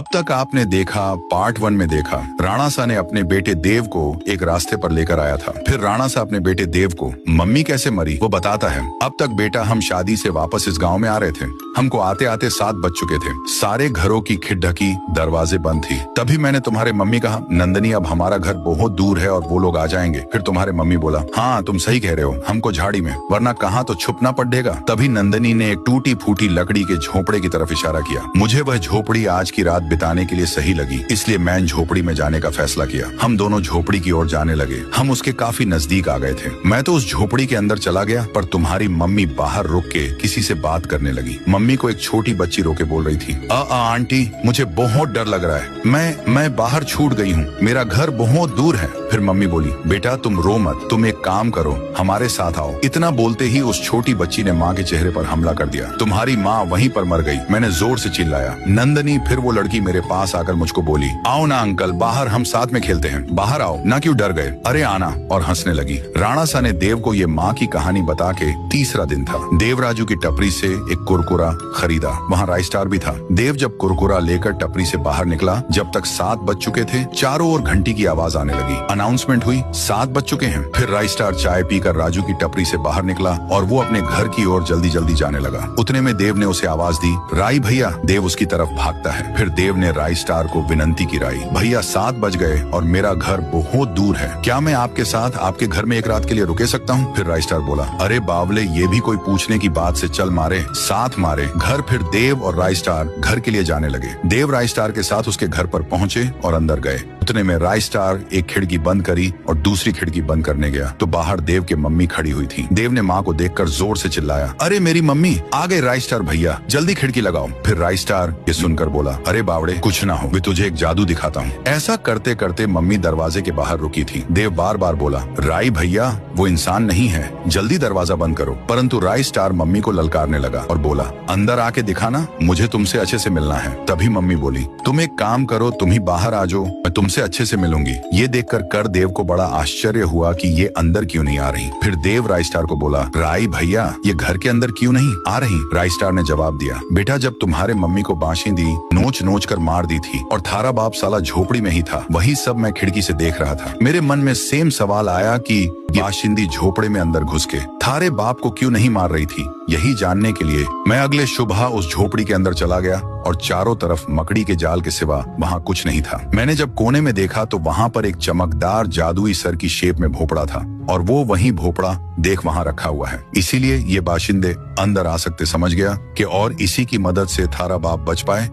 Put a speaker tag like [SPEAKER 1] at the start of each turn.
[SPEAKER 1] अब तक आपने देखा, पार्ट 1 में देखा, राणा सा ने अपने बेटे देव को एक रास्ते पर लेकर आया था। फिर राणा सा अपने बेटे देव को मम्मी कैसे मरी वो बताता है। अब तक बेटा हम शादी से वापस इस गांव में आ रहे थे। हमको आते आते 7 बज चुके थे। सारे घरों की खिड़की दरवाजे बंद थी। तभी मैंने तुम्हारे मम्मी कहा, नंदनी अब हमारा घर बहुत दूर है और वो लोग आ जाएंगे। फिर तुम्हारे मम्मी बोला, हाँ तुम सही कह रहे हो, हमको झाड़ी में, वरना कहाँ तो छुपना पड़ेगा। तभी नंदनी ने एक टूटी फूटी लकड़ी के झोपड़े की तरफ इशारा किया। मुझे वह झोपड़ी आज की रात बिताने के लिए सही लगी, इसलिए मैं झोपड़ी में जाने का फैसला किया। हम दोनों झोपड़ी की ओर जाने लगे। हम उसके काफी नजदीक आ गए थे। मैं तो उस झोपड़ी के अंदर चला गया, पर तुम्हारी मम्मी बाहर रुक के किसी से बात करने लगी। मम्मी को एक छोटी बच्ची रोके बोल रही थी, आंटी मुझे बहुत डर लग रहा है, मैं बाहर छूट गई हूँ, मेरा घर बहुत दूर है। फिर मम्मी बोली, बेटा तुम रो मत, तुम एक काम करो, हमारे साथ आओ। इतना बोलते ही उस छोटी बच्ची ने माँ के चेहरे पर हमला कर दिया। तुम्हारी माँ वहीं पर मर गई। मैंने जोर से चिल्लाया। नंदनी फिर वो लड़की मेरे पास आकर मुझको बोली, आओ ना अंकल, बाहर हम साथ में खेलते हैं, बाहर आओ ना, क्यों डर गए, अरे आना, और हंसने लगी। राणा सा ने देव को ये माँ की कहानी बता के तीसरा दिन था। देवराजू की टपरी से एक कुरकुरा खरीदा, वहाँ राइस स्टार भी था। देव जब कुरकुरा लेकर टपरी से बाहर निकला, जब तक 7 बज चुके थे, चारों ओर घंटी की आवाज आने लगी। अनाउंसमेंट हुई, 7 बज चुके हैं। फिर राइस स्टार चाय पीकर राजू की टपरी से बाहर निकला और वो अपने घर की ओर जल्दी जल्दी जाने लगा। उतने में देव ने उसे आवाज दी, राई भैया। देव उसकी तरफ भागता है। फिर देव ने राइस स्टार को विनंती की, राई भैया 7 बज गए और मेरा घर बहुत दूर है, क्या मैं आपके साथ आपके घर में एक रात के लिए रुके सकता हूँ? फिर राइस स्टार बोला, अरे बावले, ये भी कोई पूछने की बात से चल मारे, साथ मारे घर। फिर देव और राइस स्टार घर के लिए जाने लगे। देव राइस स्टार के साथ उसके घर पर पहुंचे और अंदर गए। उतने में राइस स्टार एक खिड़की बंद करी और दूसरी खिड़की बंद करने गया तो बाहर देव की मम्मी खड़ी हुई थी। देव ने माँ को देखकर जोर से चिल्लाया, अरे मेरी मम्मी आ गए राइस स्टार भैया, जल्दी खिड़की लगाओ। फिर राइस स्टार ये सुनकर बोला, अरे बावड़े कुछ ना हो, मैं तुझे एक जादू दिखाता हूँ। ऐसा करते करते मम्मी दरवाजे के बाहर रुकी थी। देव बार बार बोला, राई भैया वो इंसान नहीं है, जल्दी दरवाजा बंद करो। परंतु राइस स्टार मम्मी को ललकारने लगा और बोला, अंदर आके दिखाना, मुझे तुमसे अच्छे से मिलना है। तभी मम्मी बोली, तुम एक काम करो, तुम ही बाहर आ जाओ, मैं तुमसे अच्छे से मिलूंगी। ये देखकर कर देव को बड़ा आश्चर्य हुआ कि ये अंदर क्यों नहीं आ रही। फिर देव राइस स्टार को बोला, राई भैया ये घर के अंदर क्यों नहीं आ रही? राइस स्टार ने जवाब दिया, बेटा जब तुम्हारे मम्मी को बाशिंदी नोच नोच कर मार दी थी और थारा बाप साला झोपड़ी में ही था, वही सब मैं खिड़की से देख रहा था। मेरे मन में सेम सवाल आया कि बाशिंदी झोपड़े में अंदर घुस के थारे बाप को क्यों नहीं मार रही थी। यही जानने के लिए मैं अगले सुबह उस झोपड़ी के अंदर चला गया और चारों तरफ मकड़ी के जाल के सिवा वहाँ कुछ नहीं था। मैंने जब कोने में देखा तो वहाँ पर एक चमकदार जादुई सर की शेप में भोपड़ा था और वो वही भोपड़ा देख वहाँ रखा हुआ है। इसीलिए ये बाशिंदे अंदर आ सकते समझ गया कि और इसी की मदद से थारा बाप बच पाए।